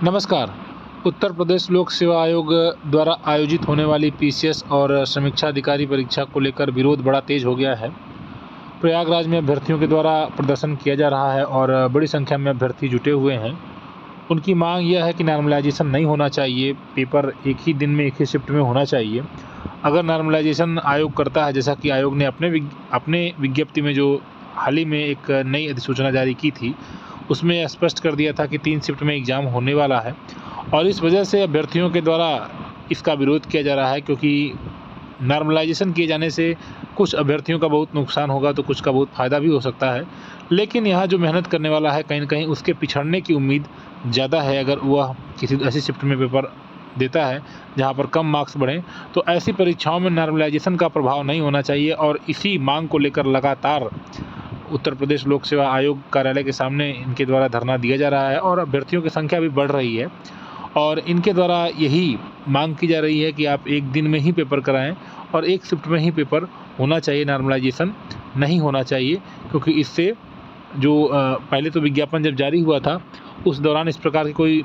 नमस्कार। उत्तर प्रदेश लोक सेवा आयोग द्वारा आयोजित होने वाली पीसीएस और समीक्षा अधिकारी परीक्षा को लेकर विरोध बड़ा तेज हो गया है। प्रयागराज में अभ्यर्थियों के द्वारा प्रदर्शन किया जा रहा है और बड़ी संख्या में अभ्यर्थी जुटे हुए हैं। उनकी मांग यह है कि नॉर्मलाइजेशन नहीं होना चाहिए, पेपर एक ही दिन में एक ही शिफ्ट में होना चाहिए। अगर नॉर्मलाइजेशन आयोग करता है, जैसा कि आयोग ने अपने विज्ञप्ति में जो हाल ही में एक नई अधिसूचना जारी की थी, उसमें यह स्पष्ट कर दिया था कि 3 शिफ्ट में एग्ज़ाम होने वाला है और इस वजह से अभ्यर्थियों के द्वारा इसका विरोध किया जा रहा है, क्योंकि नॉर्मलाइजेशन किए जाने से कुछ अभ्यर्थियों का बहुत नुकसान होगा तो कुछ का बहुत फ़ायदा भी हो सकता है। लेकिन यहाँ जो मेहनत करने वाला है, कहीं न कहीं उसके पिछड़ने की उम्मीद ज़्यादा है। अगर वह किसी ऐसी शिफ्ट में पेपर देता है जहाँ पर कम मार्क्स बढ़ें, तो ऐसी परीक्षाओं में नॉर्मलाइजेशन का प्रभाव नहीं होना चाहिए और इसी मांग को लेकर लगातार उत्तर प्रदेश लोक सेवा आयोग कार्यालय के सामने इनके द्वारा धरना दिया जा रहा है और अभ्यर्थियों की संख्या भी बढ़ रही है और इनके द्वारा यही मांग की जा रही है कि आप एक दिन में ही पेपर कराएं और एक शिफ्ट में ही पेपर होना चाहिए, नॉर्मलाइजेशन नहीं होना चाहिए। क्योंकि इससे जो पहले तो विज्ञापन जब जारी हुआ था उस दौरान इस प्रकार की कोई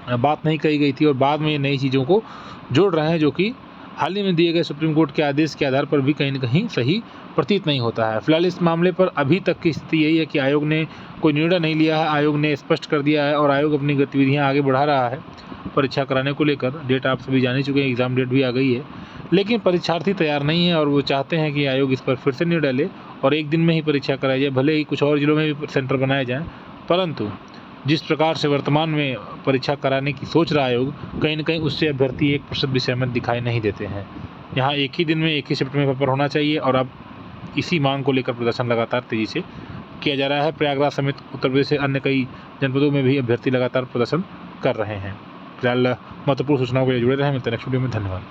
बात नहीं कही गई थी और बाद में ये नई चीज़ों को जोड़ रहे हैं, जो कि हाल ही में दिए गए सुप्रीम कोर्ट के आदेश के आधार पर भी कहीं न कहीं सही प्रतीत नहीं होता है। फिलहाल इस मामले पर अभी तक की स्थिति यही है कि आयोग ने कोई निर्णय नहीं लिया है। आयोग ने स्पष्ट कर दिया है और आयोग अपनी गतिविधियां आगे बढ़ा रहा है परीक्षा कराने को लेकर। डेट आप सभी जान ही चुके हैं, एग्ज़ाम डेट भी आ गई है, लेकिन परीक्षार्थी तैयार नहीं है और वो चाहते हैं कि आयोग इस पर फिर से निर्णय ले और एक दिन में ही परीक्षा कराई जाए। भले ही कुछ और जिलों में भी सेंटर बनाए जाएँ, परंतु जिस प्रकार से वर्तमान में परीक्षा कराने की सोच रहा आयोग, कहीं न कहीं उससे अभ्यर्थी 1% भी सहमत दिखाई नहीं देते हैं। यहाँ एक ही दिन में एक ही शिफ्ट में पेपर होना चाहिए और अब इसी मांग को लेकर प्रदर्शन लगातार तेज़ी से किया जा रहा है। प्रयागराज समेत उत्तर प्रदेश से अन्य कई जनपदों में भी अभ्यर्थी लगातार प्रदर्शन कर रहे हैं। फिलहाल महत्वपूर्ण सूचनाओं के लिए जुड़े रहें। मिलते हैं नेक्स्ट वीडियो में। धन्यवाद।